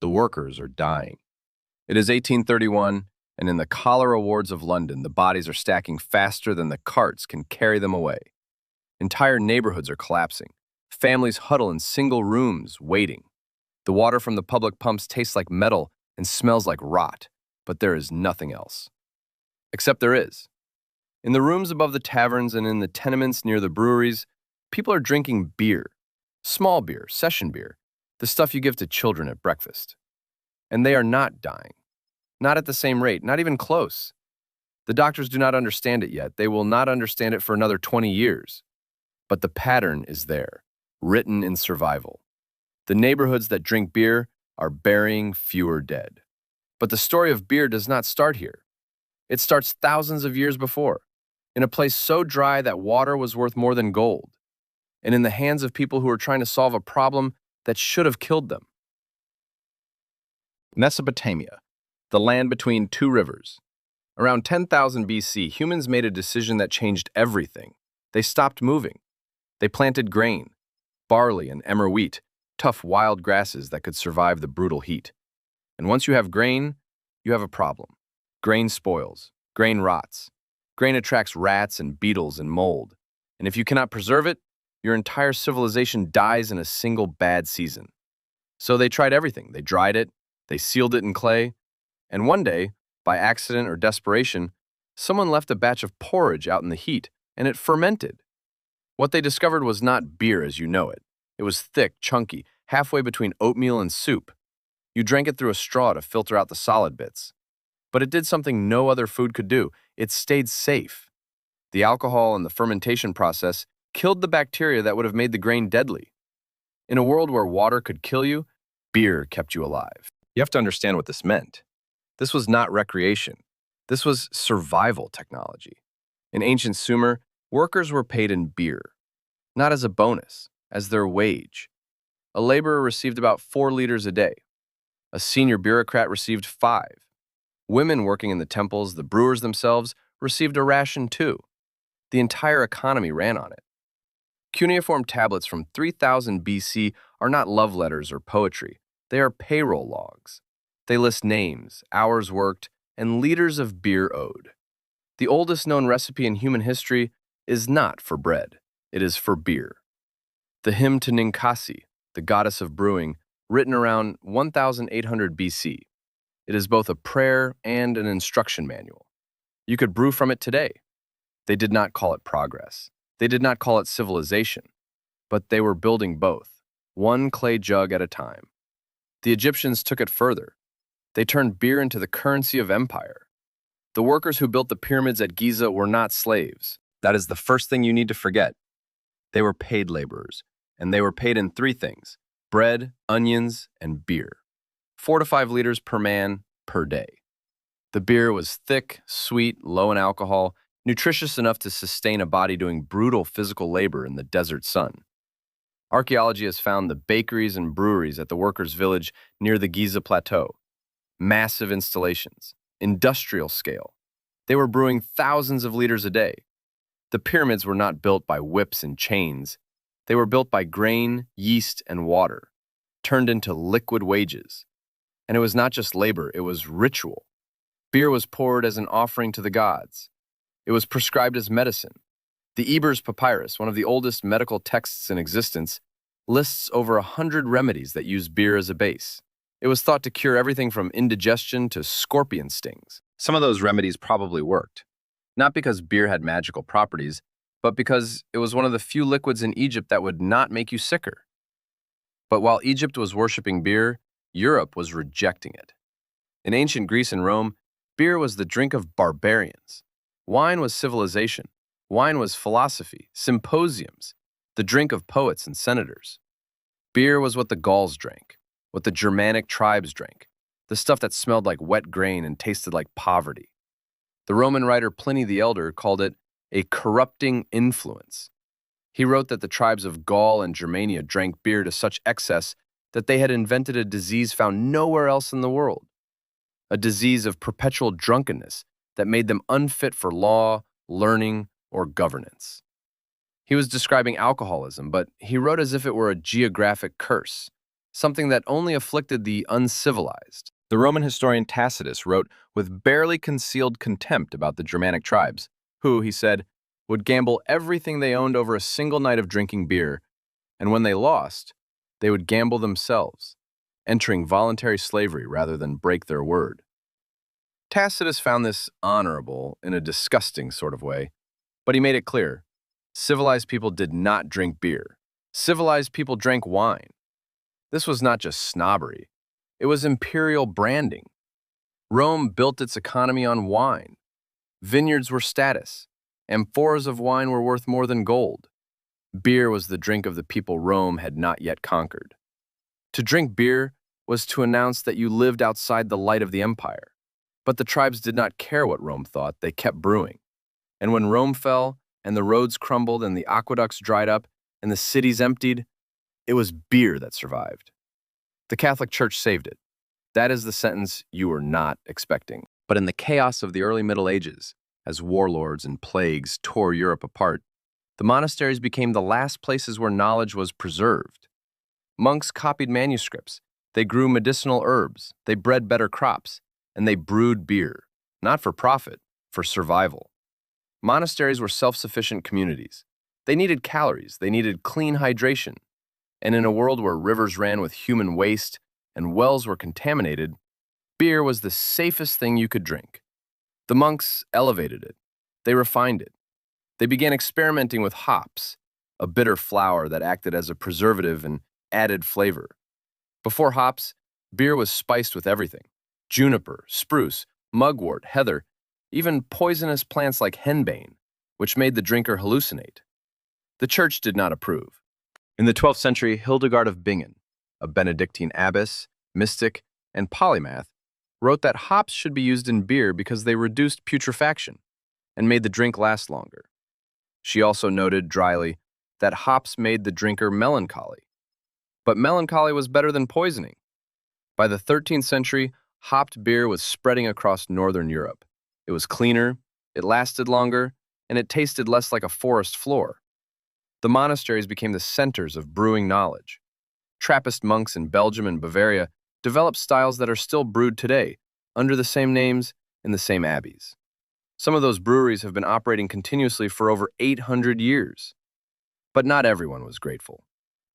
The workers are dying. It is 1831, and in the cholera wards of London, the bodies are stacking faster than the carts can carry them away. Entire neighborhoods are collapsing. Families huddle in single rooms, waiting. The water from the public pumps tastes like metal and smells like rot, but there is nothing else. Except there is. In the rooms above the taverns and in the tenements near the breweries, people are drinking beer. Small beer, session beer, the stuff you give to children at breakfast. And they are not dying. Not at the same rate, not even close. The doctors do not understand it yet. They will not understand it for another 20 years. But the pattern is there, written in survival. The neighborhoods that drink beer are burying fewer dead. But the story of beer does not start here. It starts thousands of years before, in a place so dry that water was worth more than gold, and in the hands of people who were trying to solve a problem that should have killed them. Mesopotamia, the land between two rivers. Around 10,000 BC, humans made a decision that changed everything. They stopped moving. They planted grain, barley and emmer wheat, tough wild grasses that could survive the brutal heat. And once you have grain, you have a problem. Grain spoils. Grain rots. Grain attracts rats and beetles and mold. And if you cannot preserve it, your entire civilization dies in a single bad season. So they tried everything. They dried it, they sealed it in clay, and one day, by accident or desperation, someone left a batch of porridge out in the heat, and it fermented. What they discovered was not beer as you know it. It was thick, chunky, halfway between oatmeal and soup. You drank it through a straw to filter out the solid bits. But it did something no other food could do. It stayed safe. The alcohol in the fermentation process killed the bacteria that would have made the grain deadly. In a world where water could kill you, beer kept you alive. You have to understand what this meant. This was not recreation. This was survival technology. In ancient Sumer, workers were paid in beer, not as a bonus, as their wage. A laborer received about 4 liters a day. A senior bureaucrat received 5. Women working in the temples, the brewers themselves, received a ration too. The entire economy ran on it. Cuneiform tablets from 3000 BC are not love letters or poetry. They are payroll logs. They list names, hours worked, and liters of beer owed. The oldest known recipe in human history is not for bread. It is for beer. The hymn to Ninkasi, the goddess of brewing, written around 1800 BC. It is both a prayer and an instruction manual. You could brew from it today. They did not call it progress. They did not call it civilization. But they were building both, one clay jug at a time. The Egyptians took it further. They turned beer into the currency of empire. The workers who built the pyramids at Giza were not slaves. That is the first thing you need to forget. They were paid laborers, and they were paid in 3 things: bread, onions, and beer. 4 to 5 liters per man per day. The beer was thick, sweet, low in alcohol, nutritious enough to sustain a body doing brutal physical labor in the desert sun. Archaeology has found the bakeries and breweries at the workers' village near the Giza Plateau. Massive installations, industrial scale. They were brewing thousands of liters a day. The pyramids were not built by whips and chains. They were built by grain, yeast, and water, turned into liquid wages. And it was not just labor, it was ritual. Beer was poured as an offering to the gods. It was prescribed as medicine. The Ebers Papyrus, one of the oldest medical texts in existence, lists over 100 remedies that use beer as a base. It was thought to cure everything from indigestion to scorpion stings. Some of those remedies probably worked. Not because beer had magical properties, but because it was one of the few liquids in Egypt that would not make you sicker. But while Egypt was worshiping beer, Europe was rejecting it. In ancient Greece and Rome, beer was the drink of barbarians. Wine was civilization. Wine was philosophy, symposiums, the drink of poets and senators. Beer was what the Gauls drank, what the Germanic tribes drank, the stuff that smelled like wet grain and tasted like poverty. The Roman writer Pliny the Elder called it a corrupting influence. He wrote that the tribes of Gaul and Germania drank beer to such excess that they had invented a disease found nowhere else in the world, a disease of perpetual drunkenness that made them unfit for law, learning, or governance. He was describing alcoholism, but he wrote as if it were a geographic curse. something that only afflicted the uncivilized. The Roman historian Tacitus wrote with barely concealed contempt about the Germanic tribes, who, he said, would gamble everything they owned over a single night of drinking beer, and when they lost, they would gamble themselves, entering voluntary slavery rather than break their word. Tacitus found this honorable in a disgusting sort of way, but he made it clear, civilized people did not drink beer. Civilized people drank wine. This was not just snobbery, it was imperial branding. Rome built its economy on wine. Vineyards were status. Amphoras of wine were worth more than gold. Beer was the drink of the people Rome had not yet conquered. To drink beer was to announce that you lived outside the light of the empire. But the tribes did not care what Rome thought, they kept brewing. And when Rome fell, and the roads crumbled, and the aqueducts dried up, and the cities emptied, it was beer that survived. The Catholic Church saved it. That is the sentence you were not expecting. But in the chaos of the early Middle Ages, as warlords and plagues tore Europe apart, the monasteries became the last places where knowledge was preserved. Monks copied manuscripts, they grew medicinal herbs, they bred better crops, and they brewed beer, not for profit, for survival. Monasteries were self-sufficient communities. They needed calories, they needed clean hydration. And in a world where rivers ran with human waste and wells were contaminated, beer was the safest thing you could drink. The monks elevated it. They refined it. They began experimenting with hops, a bitter flower that acted as a preservative and added flavor. Before hops, beer was spiced with everything: juniper, spruce, mugwort, heather, even poisonous plants like henbane, which made the drinker hallucinate. The church did not approve. In the 12th century, Hildegard of Bingen, a Benedictine abbess, mystic, and polymath, wrote that hops should be used in beer because they reduced putrefaction and made the drink last longer. She also noted dryly that hops made the drinker melancholy. But melancholy was better than poisoning. By the 13th century, hopped beer was spreading across northern Europe. It was cleaner, it lasted longer, and it tasted less like a forest floor. The monasteries became the centers of brewing knowledge. Trappist monks in Belgium and Bavaria developed styles that are still brewed today, under the same names in the same abbeys. Some of those breweries have been operating continuously for over 800 years. But not everyone was grateful.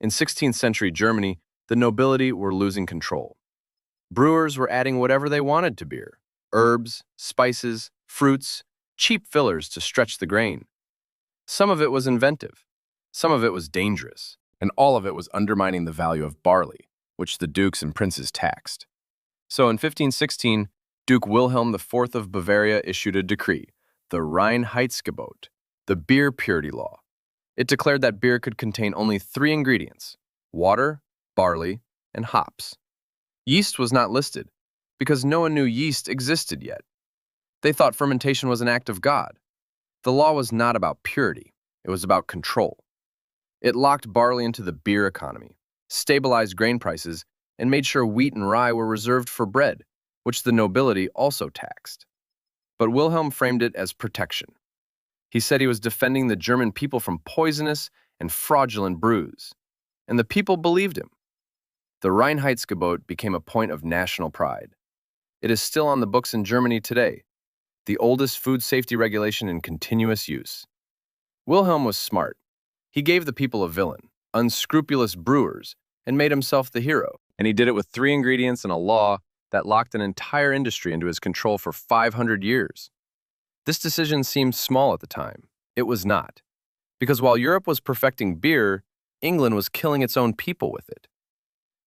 In 16th century Germany, the nobility were losing control. Brewers were adding whatever they wanted to beer: herbs, spices, fruits, cheap fillers to stretch the grain. Some of it was inventive. Some of it was dangerous, and all of it was undermining the value of barley, which the dukes and princes taxed. So in 1516, Duke Wilhelm IV of Bavaria issued a decree, the Reinheitsgebot, the beer purity law. It declared that beer could contain only 3 ingredients: water, barley, and hops. Yeast was not listed, because no one knew yeast existed yet. They thought fermentation was an act of God. The law was not about purity, it was about control. It locked barley into the beer economy, stabilized grain prices, and made sure wheat and rye were reserved for bread, which the nobility also taxed. But Wilhelm framed it as protection. He said he was defending the German people from poisonous and fraudulent brews, and the people believed him. The Reinheitsgebot became a point of national pride. It is still on the books in Germany today, the oldest food safety regulation in continuous use. Wilhelm was smart. He gave the people a villain, unscrupulous brewers, and made himself the hero. And he did it with 3 ingredients and a law that locked an entire industry into his control for 500 years. This decision seemed small at the time. It was not. Because while Europe was perfecting beer, England was killing its own people with it.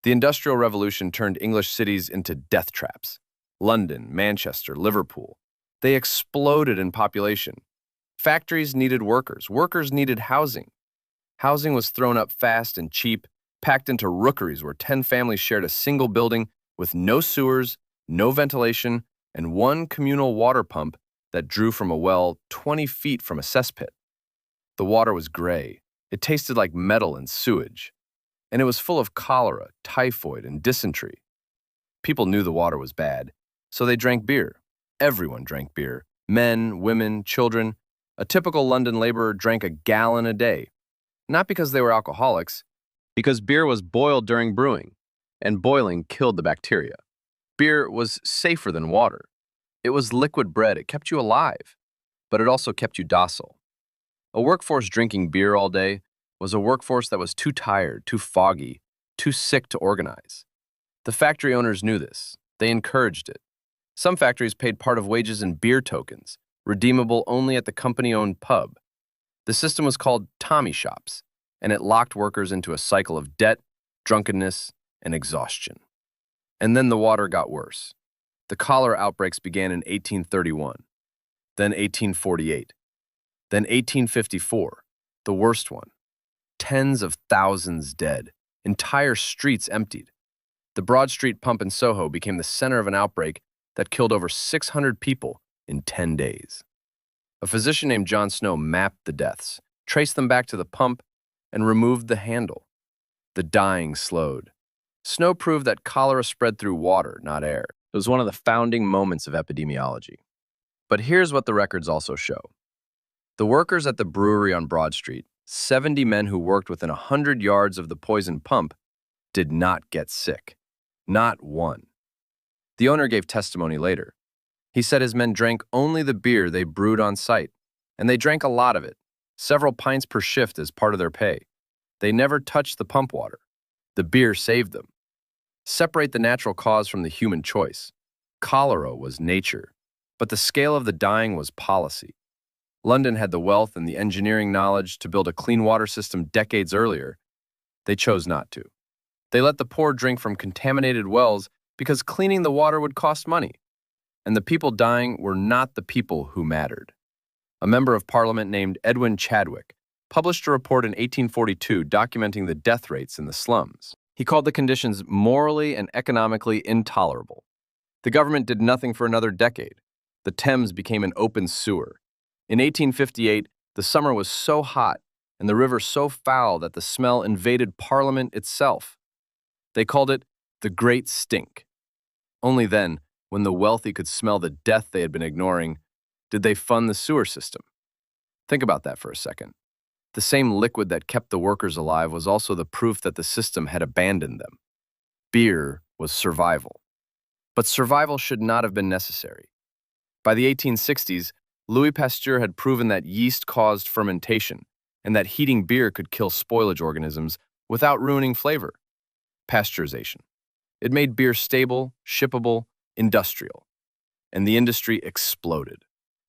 The Industrial Revolution turned English cities into death traps. London, Manchester, Liverpool. They exploded in population. Factories needed workers. Workers needed housing. Housing was thrown up fast and cheap, packed into rookeries where 10 families shared a single building with no sewers, no ventilation, and 1 communal water pump that drew from a well 20 feet from a cesspit. The water was gray. It tasted like metal and sewage. And it was full of cholera, typhoid, and dysentery. People knew the water was bad, so they drank beer. Everyone drank beer. Men, women, children. A typical London laborer drank a gallon a day. Not because they were alcoholics, because beer was boiled during brewing. and boiling killed the bacteria. Beer was safer than water. It was liquid bread. It kept you alive, but it also kept you docile. A workforce drinking beer all day was a workforce that was too tired, too foggy, too sick to organize. The factory owners knew this. They encouraged it. Some factories paid part of wages in beer tokens, redeemable only at the company-owned pub. The system was called Tommy shops, and it locked workers into a cycle of debt, drunkenness, and exhaustion. And then the water got worse. The cholera outbreaks began in 1831, then 1848, then 1854, the worst one. Tens of thousands dead, entire streets emptied. The Broad Street pump in Soho became the center of an outbreak that killed over 600 people in 10 days. A physician named John Snow mapped the deaths, traced them back to the pump, and removed the handle. The dying slowed. Snow proved that cholera spread through water, not air. It was one of the founding moments of epidemiology. But here's what the records also show. The workers at the brewery on Broad Street, 70 men who worked within 100 yards of the poison pump, did not get sick. Not one. The owner gave testimony later. He said his men drank only the beer they brewed on site, and they drank a lot of it, several pints per shift as part of their pay. They never touched the pump water. The beer saved them. Separate the natural cause from the human choice. Cholera was nature, but the scale of the dying was policy. London had the wealth and the engineering knowledge to build a clean water system decades earlier. They chose not to. They let the poor drink from contaminated wells because cleaning the water would cost money. And the people dying were not the people who mattered. A member of parliament named Edwin Chadwick published a report in 1842 documenting the death rates in the slums. He called the conditions morally and economically intolerable. The government did nothing for another decade. The Thames became an open sewer. In 1858, the summer was so hot and the river so foul that the smell invaded Parliament itself. They called it the Great Stink. Only then, when the wealthy could smell the death they had been ignoring, did they fund the sewer system. Think about that for a second. The same liquid that kept the workers alive was also the proof that the system had abandoned them. Beer was survival. But survival should not have been necessary. By the 1860s, Louis Pasteur had proven that yeast caused fermentation and that heating beer could kill spoilage organisms without ruining flavor. Pasteurization. It made beer stable, shippable, industrial. And the industry exploded.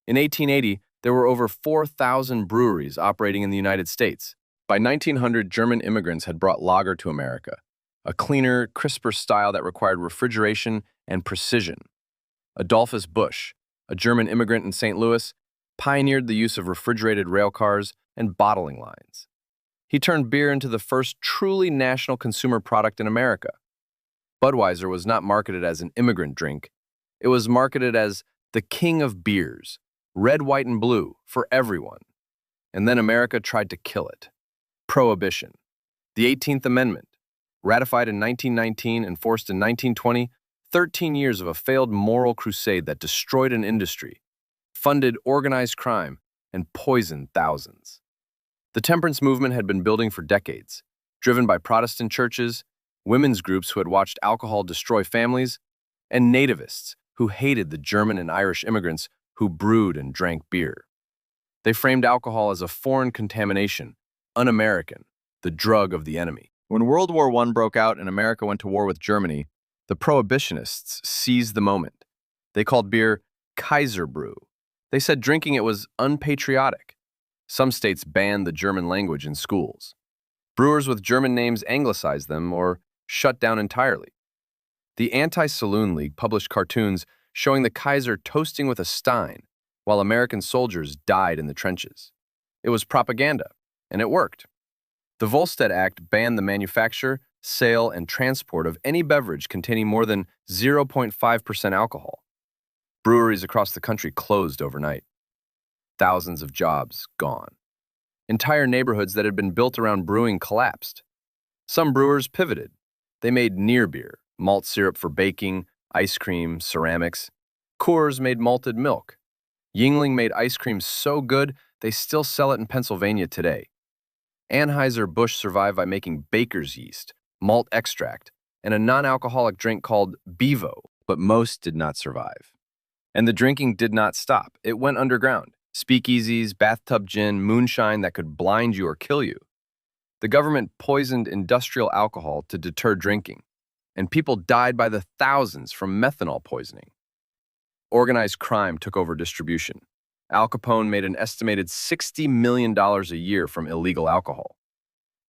In 1880, there were over 4,000 breweries operating in the United States. By 1900, German immigrants had brought lager to America, a cleaner, crisper style that required refrigeration and precision. Adolphus Busch, a German immigrant in St. Louis, pioneered the use of refrigerated rail cars and bottling lines. He turned beer into the first truly national consumer product in America. Budweiser was not marketed as an immigrant drink. It was marketed as the king of beers, red, white, and blue, for everyone. And then America tried to kill it. Prohibition. The 18th Amendment. Ratified in 1919 and forced in 1920, 13 years of a failed moral crusade that destroyed an industry, funded organized crime, and poisoned thousands. The temperance movement had been building for decades, driven by Protestant churches, women's groups who had watched alcohol destroy families, and nativists who hated the German and Irish immigrants who brewed and drank beer. They framed alcohol as a foreign contamination, un-American, the drug of the enemy. When World War I broke out and America went to war with Germany, the prohibitionists seized the moment. They called beer Kaiser brew. They said drinking it was unpatriotic. Some states banned the German language in schools. Brewers with German names anglicized them or shut down entirely. The Anti-Saloon League published cartoons showing the Kaiser toasting with a stein while American soldiers died in the trenches. It was propaganda, and it worked. The Volstead Act banned the manufacture, sale, and transport of any beverage containing more than 0.5% alcohol. Breweries across the country closed overnight. Thousands of jobs gone. Entire neighborhoods that had been built around brewing collapsed. Some brewers pivoted. They made near beer, malt syrup for baking, ice cream, ceramics. Coors made malted milk. Yuengling made ice cream so good they still sell it in Pennsylvania today. Anheuser-Busch survived by making baker's yeast, malt extract, and a non-alcoholic drink called bevo, but most did not survive. And the drinking did not stop. It went underground. Speakeasies, bathtub gin, moonshine that could blind you or kill you. The government poisoned industrial alcohol to deter drinking, and people died by the thousands from methanol poisoning. Organized crime took over distribution. Al Capone made an estimated $60 million a year from illegal alcohol.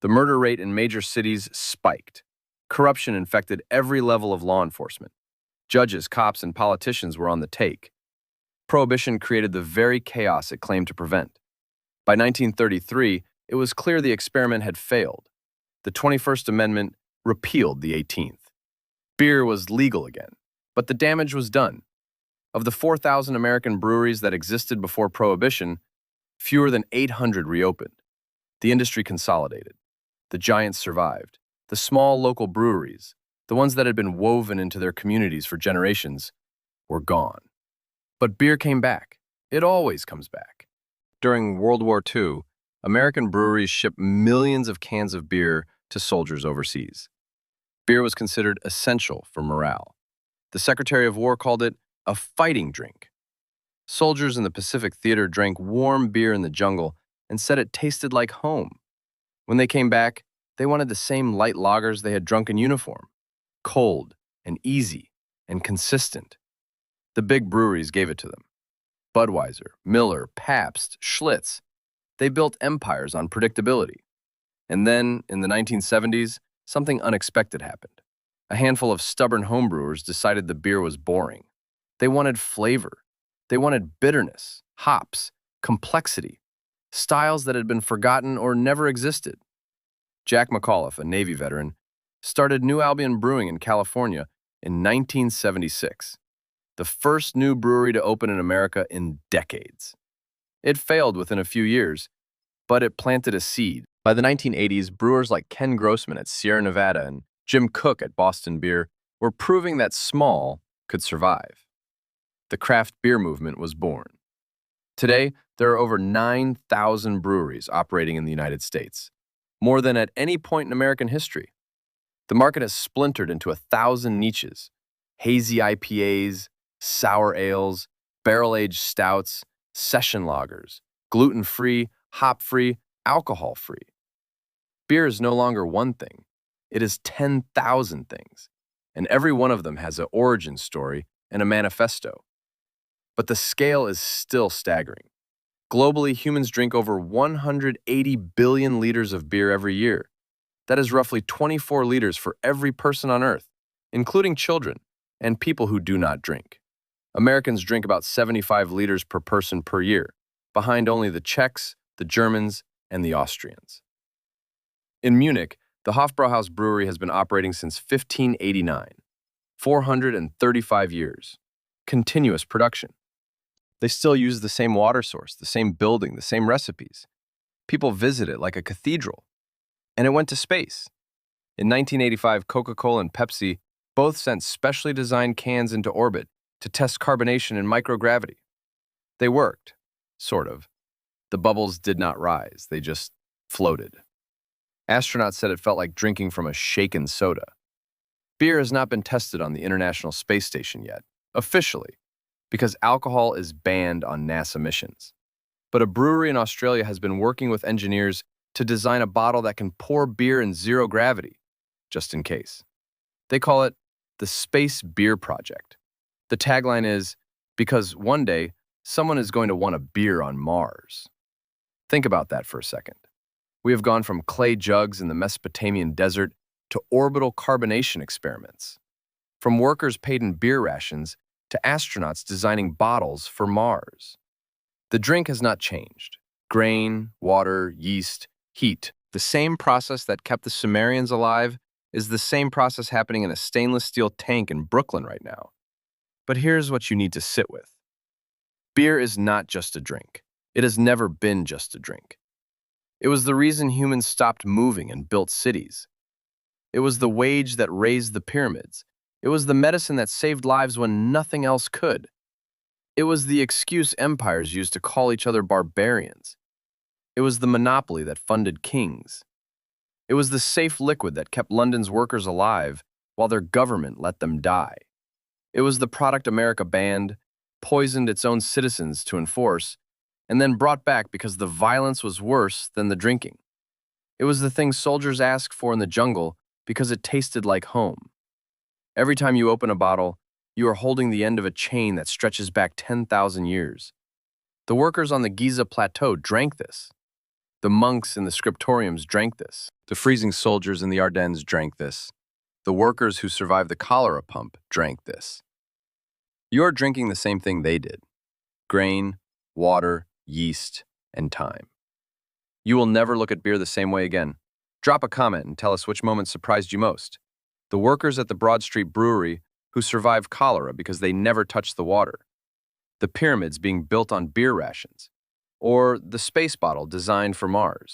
The murder rate in major cities spiked. Corruption infected every level of law enforcement. Judges, cops, and politicians were on the take. Prohibition created the very chaos it claimed to prevent. By 1933, it was clear the experiment had failed. The 21st Amendment repealed the 18th. Beer was legal again, but the damage was done. Of the 4,000 American breweries that existed before Prohibition, fewer than 800 reopened. The industry consolidated. The giants survived. The small local breweries, the ones that had been woven into their communities for generations, were gone. But beer came back. It always comes back. During World War II, American breweries shipped millions of cans of beer to soldiers overseas. Beer was considered essential for morale. The Secretary of War called it a fighting drink. Soldiers in the Pacific Theater drank warm beer in the jungle and said it tasted like home. When they came back, they wanted the same light lagers they had drunk in uniform, cold and easy and consistent. The big breweries gave it to them. Budweiser, Miller, Pabst, Schlitz. They built empires on predictability. And then, in the 1970s, something unexpected happened. A handful of stubborn homebrewers decided the beer was boring. They wanted flavor. They wanted bitterness, hops, complexity, styles that had been forgotten or never existed. Jack McAuliffe, a Navy veteran, started New Albion Brewing in California in 1976, the first new brewery to open in America in decades. It failed within a few years, but it planted a seed. By the 1980s, brewers like Ken Grossman at Sierra Nevada and Jim Cook at Boston Beer were proving that small could survive. The craft beer movement was born. Today, there are over 9,000 breweries operating in the United States, more than at any point in American history. The market has splintered into 1,000 niches: hazy IPAs, sour ales, barrel-aged stouts, session lagers, gluten-free, hop-free, alcohol-free. Beer is no longer one thing. It is 10,000 things, and every one of them has an origin story and a manifesto. But the scale is still staggering. Globally, humans drink over 180 billion liters of beer every year. That is roughly 24 liters for every person on Earth, including children and people who do not drink. Americans drink about 75 liters per person per year, behind only the Czechs, the Germans, and the Austrians. In Munich, the Hofbrauhaus Brewery has been operating since 1589, 435 years. Continuous production. They still use the same water source, the same building, the same recipes. People visit it like a cathedral. And it went to space. In 1985, Coca-Cola and Pepsi both sent specially designed cans into orbit to test carbonation in microgravity. They worked, sort of. The bubbles did not rise, they just floated. Astronauts said it felt like drinking from a shaken soda. Beer has not been tested on the International Space Station yet, officially, because alcohol is banned on NASA missions. But a brewery in Australia has been working with engineers to design a bottle that can pour beer in zero gravity, just in case. They call it the Space Beer Project. The tagline is, because one day, someone is going to want a beer on Mars. Think about that for a second. We have gone from clay jugs in the Mesopotamian desert to orbital carbonation experiments. From workers paid in beer rations to astronauts designing bottles for Mars. The drink has not changed. Grain, water, yeast, heat. The same process that kept the Sumerians alive is the same process happening in a stainless steel tank in Brooklyn right now. But here's what you need to sit with. Beer is not just a drink. It has never been just a drink. It was the reason humans stopped moving and built cities. It was the wage that raised the pyramids. It was the medicine that saved lives when nothing else could. It was the excuse empires used to call each other barbarians. It was the monopoly that funded kings. It was the safe liquid that kept London's workers alive while their government let them die. It was the product America banned, poisoned its own citizens to enforce, and then brought back because the violence was worse than the drinking. It was the thing soldiers asked for in the jungle because it tasted like home. Every time you open a bottle, you are holding the end of a chain that stretches back 10,000 years. The workers on the Giza Plateau drank this. The monks in the scriptoriums drank this. The freezing soldiers in the Ardennes drank this. The workers who survived the cholera pump drank this. You are drinking the same thing they did: grain, water, yeast, and time. You will never look at beer the same way again. Drop a comment and tell us which moment surprised you most. The workers at the Broad Street Brewery who survived cholera because they never touched the water. The pyramids being built on beer rations. Or the space bottle designed for Mars.